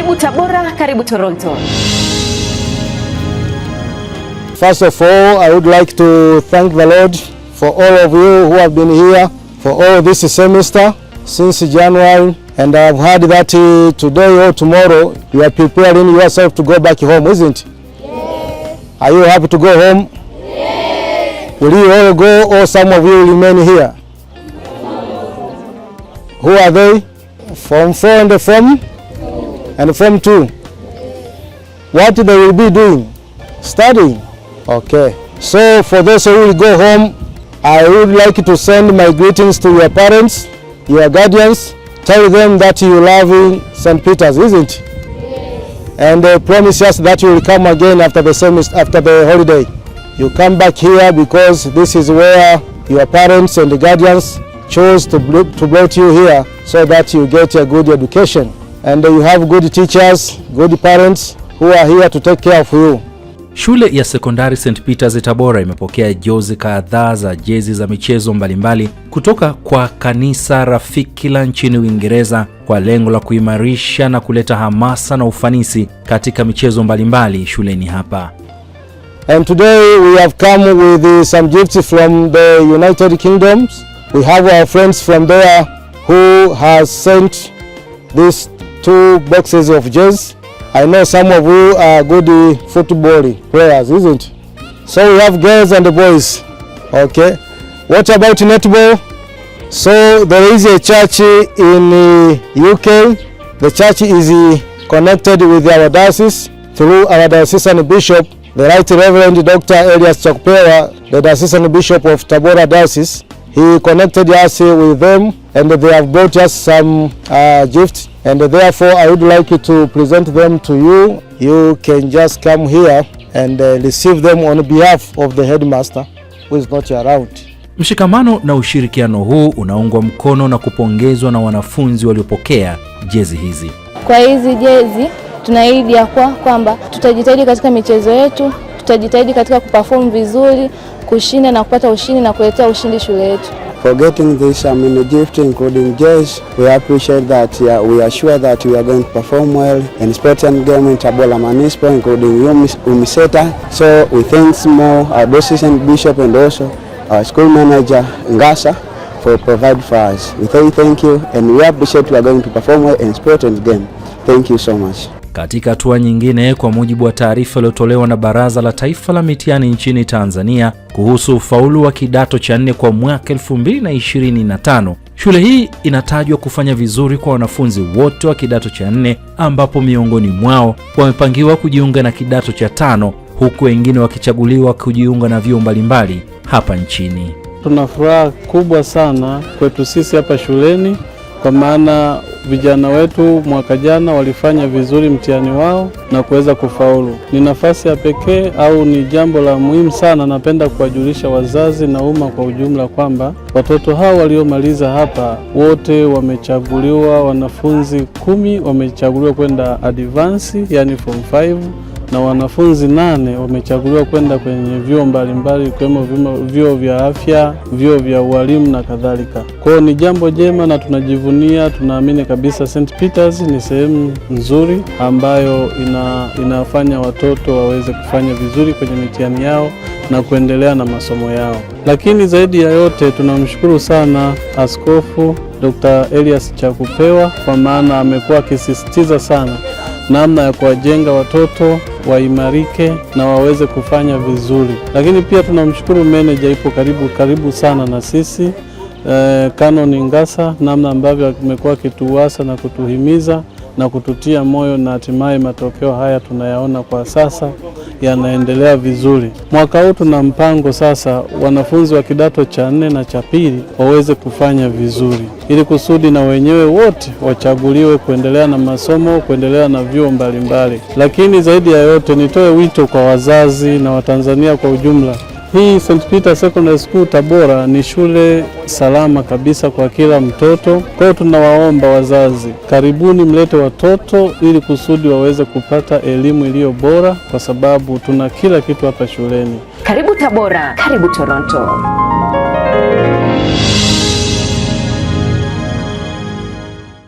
Karibu Tabora, karibu Toronto. First of all, I would like to thank the Lord for all of you who have been here for all this semester since January, and I've heard that today or tomorrow you are preparing yourself to go back home, isn't it? Yes. Are you happy to go home? Yes. Will you all go, or some of you remain here? Who are they? Form 4 and Form 2. What they will be doing? Studying. Okay. So for those who will go home, I would like to send my greetings to your parents, your guardians. Tell them that you love St. Peter's, isn't it? Yes. And promise us that you will come again after the semester, after the holiday. You come back here because this is where your parents and the guardians chose to bring you here so that you get a good education. And you have good teachers, good parents who are here to take care of you. Shule ya sekondari St. Peter's Tabora imepokea jozi kadhaa za jezi za michezo mbalimbali kutoka kwa kanisa rafiki la nchini Uingereza kwa lengo la kuimarisha na kuleta hamasa na ufanisi katika michezo mbalimbali shuleni hapa. And today we have come with some gifts from the United Kingdoms. We have our friends from there who has sent these 2 boxes of jerseys. I know some of you are good football players, isn't it? So we have girls and boys. Okay. What about netball? So there is a church in UK. The church is connected with our diocese through our diocesan bishop, the Right Reverend Dr. Elias Chakupewa, the diocesan bishop of Tabora Diocese. He connected us with them, and they have brought us some gifts, and therefore I would like to present them to you. You can just come here and receive them on behalf of the headmaster who is not around. Mshikamano na ushirikiano huu unaungwa mkono na kupongezwa na wanafunzi waliopokea jezi hizi. Kwa hizi jezi tunaahidi kwamba tutajitahidi katika michezo yetu, tutajitahidi katika kuperform vizuri, kushinda na kupata ushindi na kuletea ushindi shule yetu. For getting this gift including jazz, we appreciate that we are sure that we are going to perform well in sport and game in Tabora Municipal, including UMISETA. So we thank more our diocesan bishop and also our school manager Ngasa for providing for us. We say thank you, and we appreciate we are going to perform well in sport and game. Thank you so much. Katika hatua nyingine, kwa mujibu wa taarifa iliyotolewa na Baraza la Taifa la Mitihani nchini Tanzania kuhusu ufaulu wa kidato cha 4 kwa mwaka 2025, shule hii inatajwa kufanya vizuri kwa wanafunzi wote wa kidato cha 4, ambapo miongoni mwao wamepangiwa kujiunga na kidato cha 5, huku wengine wakichaguliwa kujiunga na vyuo mbalimbali hapa nchini. Tuna furaha kubwa sana kwetu sisi hapa shuleni, kwa maana vijana wetu mwaka jana walifanya vizuri mtihani wao na kuweza kufaulu. Ni nafasi ya pekee au ni jambo la muhimu sana. Napenda kuwajulisha wazazi na umma kwa ujumla kwamba watoto hao waliomaliza hapa wote wamechaguliwa, wanafunzi 10 wamechaguliwa kwenda advance, yani form 5, na wanafunzi 8 wamechaguliwa kwenda kwenye vyuo mbalimbali ikiwemo vyuo vya afya, vyuo vya ualimu na kadhalika. Kwa hiyo ni jambo jema na tunajivunia, tunaamini kabisa St. Peter's ni sehemu nzuri ambayo inafanya watoto waweze kufanya vizuri kwenye mitihani yao na kuendelea na masomo yao. Lakini zaidi ya yote tunamshukuru sana Askofu Dr. Elias Chakupewa, kwa maana amekuwa akisisitiza sana namna ya kuwajenga watoto waimarike na waweze kufanya vizuri. Lakini pia tunamshukuru manager, ipo karibu sana na sisi, Canon Ngasa, namna ambavyo amekuwa akituasa na kutuhimiza na kututia moyo, na hatimaye matokeo haya tunayaona kwa sasa yanaendelea vizuri. Mwaka huu tuna mpango sasa wanafunzi wa kidato cha 4 na cha 2 waweze kufanya vizuri, ili kusudi na wenyewe wote wachaguliwe kuendelea na masomo, kuendelea na vyuo mbalimbali. Lakini zaidi ya yote nitoe wito kwa wazazi na Watanzania kwa ujumla. Hii St. Peter Secondary School Tabora ni shule salama kabisa kwa kila mtoto. Kwa hiyo tunawaomba wazazi, karibuni mlete watoto ili kusudi waweze kupata elimu iliyo bora, kwa sababu tuna kila kitu hapa shuleni. Karibu Tabora, karibu Toronto.